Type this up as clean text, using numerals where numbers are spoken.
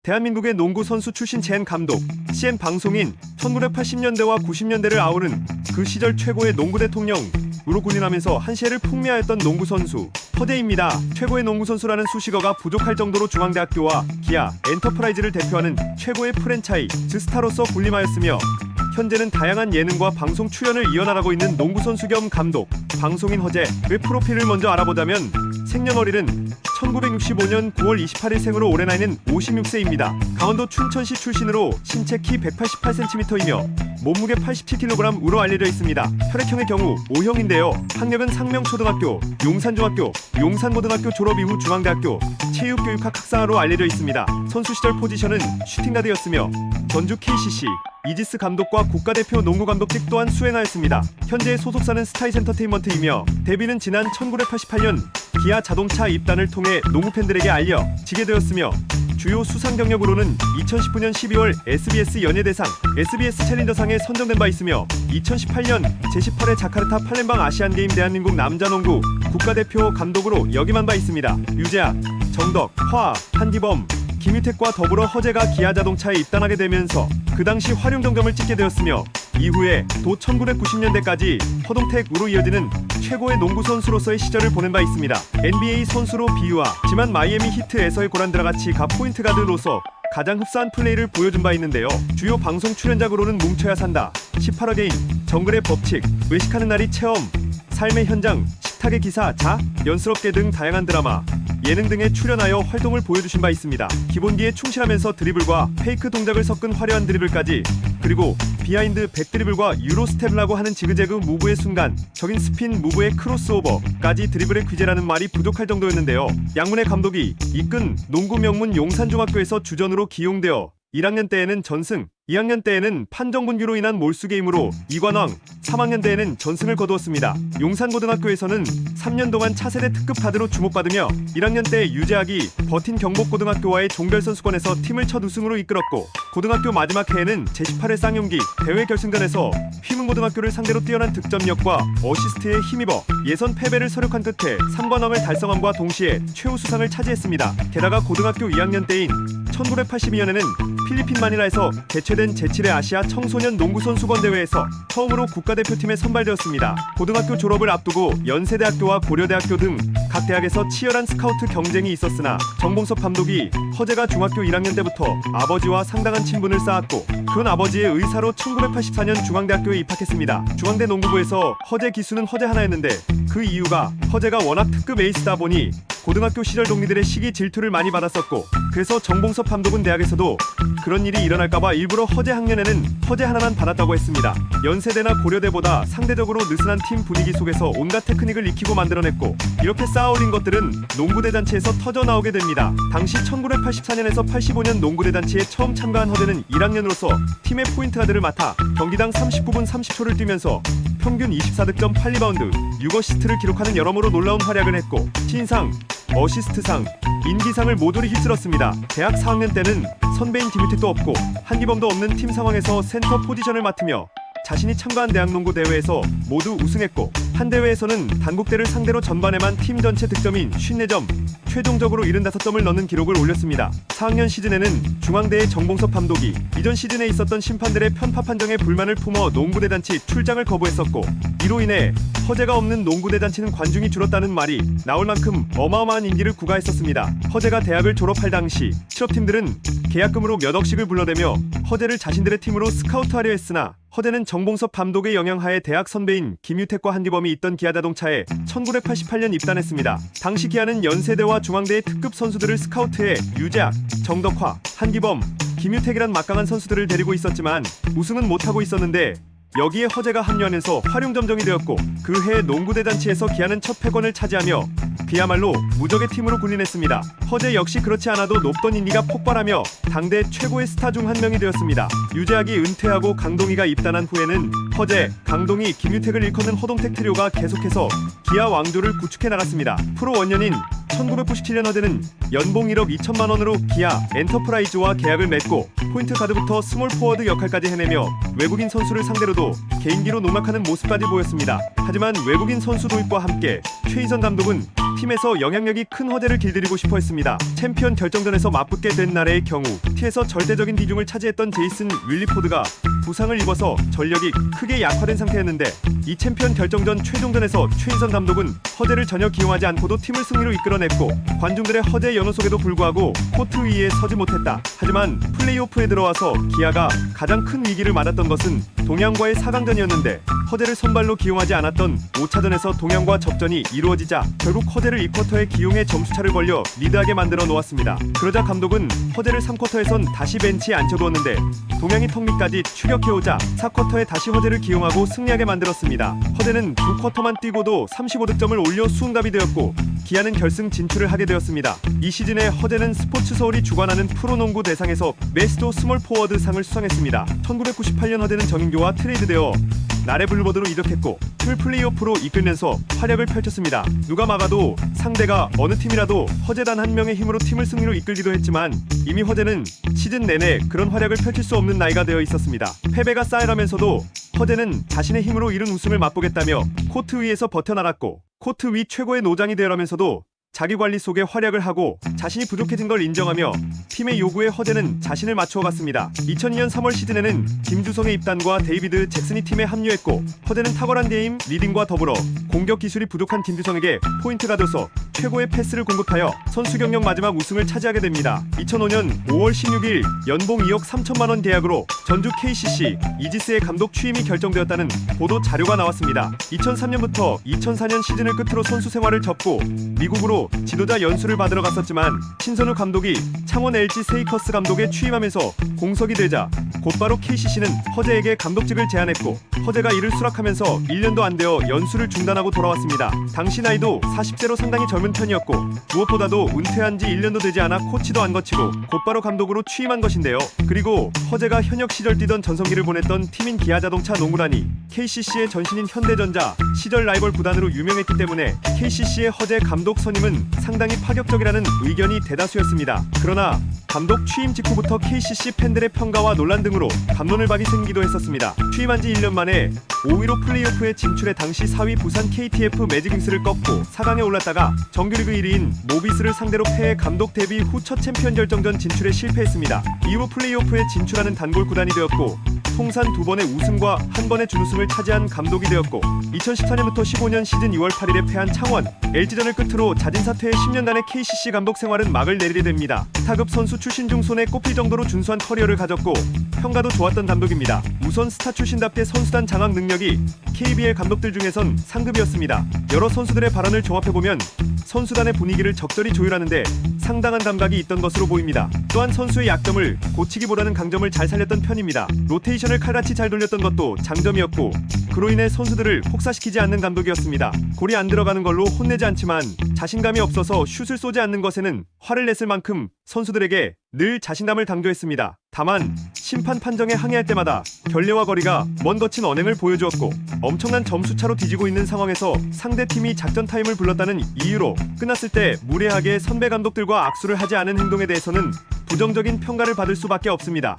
대한민국의 농구 선수 출신 젠 감독, CN 방송인, 1980년대와 90년대를 아우른 그 시절 최고의 농구 대통령으로 군림하면서 한 시대를 풍미하였던 농구 선수 허재입니다. 최고의 농구 선수라는 수식어가 부족할 정도로 중앙대학교와 기아, 엔터프라이즈를 대표하는 최고의 프랜차이즈 스타로서 군림하였으며 현재는 다양한 예능과 방송 출연을 이어나가고 있는 농구 선수 겸 감독, 방송인 허재의 프로필을 먼저 알아보자면 생년월일은 1965년 9월 28일생으로 올해 나이는 56세입니다. 강원도 춘천시 출신으로 신체 키 188cm이며 몸무게 87kg으로 알려져 있습니다. 혈액형의 경우 O형인데요. 학력은 상명초등학교, 용산중학교, 용산고등학교 졸업 이후 중앙대학교 체육교육학 학사로 알려져 있습니다. 선수 시절 포지션은 슈팅가드였으며 전주 KCC, 이지스 감독과 국가대표 농구 감독직 또한 수행하였습니다. 현재의 소속사는 스타이즈 엔터테인먼트이며 데뷔는 지난 1988년 기아 자동차 입단을 통해 농구 팬들에게 알려지게 되었으며 주요 수상 경력으로는 2019년 12월 SBS 연예대상, SBS 챌린저상에 선정된 바 있으며 2018년 제18회 자카르타 팔렘방 아시안게임 대한민국 남자농구 국가대표 감독으로 역임한 바 있습니다. 유재학, 정덕, 화, 한기범, 김유택과 더불어 허재가 기아자동차에 입단하게 되면서 그 당시 활용점검을 찍게 되었으며 이후에 도 1990년대까지 허동택으로 이어지는 최고의 농구 선수로서의 시절을 보낸 바 있습니다. NBA 선수로 비유하지만 마이애미 히트에서의 고란드라 같이 각 포인트 가드로서 가장 흡사한 플레이를 보여준 바 있는데요. 주요 방송 출연작으로는 뭉쳐야 산다, 18억 개인, 정글의 법칙, 외식하는 날이 체험, 삶의 현장, 식탁의 기사, 자, 연스럽게 등 다양한 드라마, 예능 등에 출연하여 활동을 보여주신 바 있습니다. 기본기에 충실하면서 드리블과 페이크 동작을 섞은 화려한 드리블까지, 그리고 비하인드 백드리블과 유로스텝이라고 하는 지그재그 무브의 순간적인 스핀 무브의 크로스오버까지 드리블의 귀재라는 말이 부족할 정도였는데요. 양문의 감독이 이끈 농구 명문 용산중학교에서 주전으로 기용되어 1학년 때에는 전승, 2학년 때에는 판정분규로 인한 몰수게임으로 이관왕, 3학년 때에는 전승을 거두었습니다. 용산고등학교에서는 3년 동안 차세대 특급 가드로 주목받으며 1학년 때 유재학이 버틴 경복고등학교와의 종별선수권에서 팀을 첫 우승으로 이끌었고, 고등학교 마지막 해에는 제18회 쌍용기 대회 결승전에서 휘문고등학교를 상대로 뛰어난 득점력과 어시스트에 힘입어 예선 패배를 서력한 끝에 3관왕을 달성함과 동시에 최우수상을 차지했습니다. 게다가 고등학교 2학년 때인 1982년에는 필리핀 마닐라에서 개최된 제7회 아시아 청소년 농구선수권 대회에서 처음으로 국가대표팀에 선발되었습니다. 고등학교 졸업을 앞두고 연세대학교와 고려대학교 등 각 대학에서 치열한 스카우트 경쟁이 있었으나 정봉섭 감독이 허재가 중학교 1학년 때부터 아버지와 상당한 친분을 쌓았고 그런 아버지의 의사로 1984년 중앙대학교에 입학했습니다. 중앙대 농구부에서 허재 기수는 허재 하나였는데 그 이유가 허재가 워낙 특급 에이스다 보니 고등학교 시절 동기들의 시기 질투를 많이 받았었고, 그래서 정봉섭 감독은 대학에서도 그런 일이 일어날까봐 일부러 허재 학년에는 허재 하나만 받았다고 했습니다. 연세대나 고려대보다 상대적으로 느슨한 팀 분위기 속에서 온갖 테크닉을 익히고 만들어냈고, 이렇게 쌓아올린 것들은 농구대잔치에서 터져나오게 됩니다. 당시 1984년에서 85년 농구대잔치에 처음 참가한 허재는 1학년으로서 팀의 포인트 가드를 맡아 경기당 39분 30초를 뛰면서 평균 24득점 8리바운드 6어시스트를 기록하는 여러모로 놀라운 활약을 했고, 신인상, 어시스트상, 인기상을 모조리 휩쓸었습니다. 대학 4학년 때는 선배인 김유택도 없고 한기범도 없는 팀 상황에서 센터 포지션을 맡으며 자신이 참가한 대학농구 대회에서 모두 우승했고, 한 대회에서는 단국대를 상대로 전반에만 팀 전체 득점인 54점, 최종적으로 75점을 넣는 기록을 올렸습니다. 4학년 시즌에는 중앙대의 정봉섭 감독이 이전 시즌에 있었던 심판들의 편파 판정에 불만을 품어 농구대잔치 출장을 거부했었고, 이로 인해 허재가 없는 농구대잔치는 관중이 줄었다는 말이 나올 만큼 어마어마한 인기를 구가했었습니다. 허재가 대학을 졸업할 당시 실업팀들은 계약금으로 몇 억씩을 불러대며 허재를 자신들의 팀으로 스카우트하려 했으나 허재는 정봉섭 감독의 영향하에 대학 선배인 김유택과 한기범이 있던 기아자동차에 1988년 입단했습니다. 당시 기아는 연세대와 중앙대의 특급 선수들을 스카우트해 유재학, 정덕화, 한기범, 김유택이란 막강한 선수들을 데리고 있었지만 우승은 못하고 있었는데, 여기에 허재가 합류하면서 활용점정이 되었고, 그 해 농구대잔치에서 기아는 첫 패권을 차지하며 그야말로 무적의 팀으로 군림했습니다. 허재 역시 그렇지 않아도 높던 인기가 폭발하며 당대 최고의 스타 중 한 명이 되었습니다. 유재학이 은퇴하고 강동희가 입단한 후에는 허재, 강동희, 김유택을 일컫는 허동택 트리오가 계속해서 기아 왕조를 구축해 나갔습니다. 프로 원년인 1997년 허재는 연봉 1억 2천만 원으로 기아 엔터프라이즈와 계약을 맺고 포인트 가드부터 스몰 포워드 역할까지 해내며 외국인 선수를 상대로도 개인기로 농락하는 모습까지 보였습니다. 하지만 외국인 선수 도입과 함께 최희선 감독은 팀에서 영향력이 큰 허재를 길들이고 싶어 했습니다. 챔피언 결정전에서 맞붙게 된 날의 경우 T에서 절대적인 비중을 차지했던 제이슨 윌리포드가 부상을 입어서 전력이 크게 약화된 상태였는데 이 챔피언 결정전 최종전에서 최인선 감독은 허재를 전혀 기용하지 않고도 팀을 승리로 이끌어냈고 관중들의 허재 연호 속에도 불구하고 코트 위에 서지 못했다. 하지만 플레이오프에 들어와서 기아가 가장 큰 위기를 맞았던 것은 동양과의 4강전이었는데 허재를 선발로 기용하지 않았던 5차전에서 동양과 접전이 이루어지자 결국 허재를 2쿼터에 기용해 점수차를 벌려 리드하게 만들어 놓았습니다. 그러자 감독은 허재를 3쿼터에선 다시 벤치에 앉혀두었는데 동양이 턱밑까지 추격해오자 4쿼터에 다시 허재를 기용하고 승리하게 만들었습니다. 허재는 2쿼터만 뛰고도 35득점을 올려 수훈갑이 되었고 기아는 결승 진출을 하게 되었습니다. 이 시즌에 허재는 스포츠 서울이 주관하는 프로농구 대상에서 베스트 스몰 포워드 상을 수상했습니다. 1998년 허재는 정인교와 트레이드되어 나래 블루버드로 이적했고 풀 플레이오프로 이끌면서 활약을 펼쳤습니다. 누가 막아도 상대가 어느 팀이라도 허재 단 한 명의 힘으로 팀을 승리로 이끌기도 했지만 이미 허재는 시즌 내내 그런 활약을 펼칠 수 없는 나이가 되어 있었습니다. 패배가 쌓여가면서도 허재는 자신의 힘으로 이룬 우승을 맛보겠다며 코트 위에서 버텨나갔고 코트 위 최고의 노장이 되어가면서도 자기 관리 속에 활약을 하고 자신이 부족해진 걸 인정하며 팀의 요구에 허재는 자신을 맞추어 갔습니다. 2002년 3월 시즌에는 김주성의 입단과 데이비드 잭슨이 팀에 합류했고 허재는 탁월한 게임 리딩과 더불어 공격 기술이 부족한 김주성에게 포인트가 돼서 최고의 패스를 공급하여 선수 경력 마지막 우승을 차지하게 됩니다. 2005년 5월 16일 연봉 2억 3천만 원 계약으로 전주 KCC 이지스의 감독 취임이 결정되었다는 보도 자료가 나왔습니다. 2003년부터 2004년 시즌을 끝으로 선수 생활을 접고 미국으로 지도자 연수를 받으러 갔었지만 신선우 감독이 창원 LG 세이커스 감독에 취임하면서 공석이 되자 곧바로 KCC는 허재에게 감독직을 제안했고 허재가 이를 수락하면서 1년도 안 되어 연수를 중단하고 돌아왔습니다. 당시 나이도 40세로 상당히 젊은 편이었고 무엇보다도 은퇴한 지 1년도 되지 않아 코치도 안 거치고 곧바로 감독으로 취임한 것인데요. 그리고 허재가 현역 시절 뛰던 전성기를 보냈던 팀인 기아자동차 농구단이 KCC의 전신인 현대전자 시절 라이벌 구단으로 유명했기 때문에 KCC의 허재 감독 선임은 상당히 파격적이라는 의견이 대다수였습니다. 그러나 감독 취임 직후부터 KCC 팬들의 평가와 논란 등으로 갑론을박이 생기기도 했었습니다. 취임한 지 1년 만에 5위로 플레이오프에 진출해 당시 4위 부산 KTF 매직윙스를 꺾고 4강에 올랐다가 정규리그 1위인 모비스를 상대로 패해 감독 데뷔 후 첫 챔피언 결정전 진출에 실패했습니다. 이후 플레이오프에 진출하는 단골 구단이 되었고 통산 2번의 우승과 1번의 준우승을 차지한 감독이 되었고 2014년부터 15년 시즌 2월 8일에 패한 창원 LG전을 끝으로 자진 사퇴해 10년간의 KCC 감독 생활은 막을 내리게 됩니다. 스타급 선수 출신 중 손에 꼽힐 정도로 준수한 커리어를 가졌고 평가도 좋았던 감독입니다. 우선 스타 출신답게 선수단 장악 능력이 KBL 감독들 중에선 상급이었습니다. 여러 선수들의 발언을 종합해보면 선수단의 분위기를 적절히 조율하는데 상당한 감각이 있던 것으로 보입니다. 또한 선수의 약점을 고치기보다는 강점을 잘 살렸던 편입니다. 로테이션을 칼같이 잘 돌렸던 것도 장점이었고 그로 인해 선수들을 혹사시키지 않는 감독이었습니다. 골이 안 들어가는 걸로 혼내지 않지만 자신감이 없어서 슛을 쏘지 않는 것에는 화를 냈을 만큼 선수들에게 늘 자신감을 강조했습니다. 다만 심판 판정에 항의할 때마다 결례와 거리가 먼 거친 언행을 보여주었고 엄청난 점수차로 뒤지고 있는 상황에서 상대팀이 작전 타임을 불렀다는 이유로 끝났을 때 무례하게 선배 감독들과 악수를 하지 않은 행동에 대해서는 부정적인 평가를 받을 수밖에 없습니다.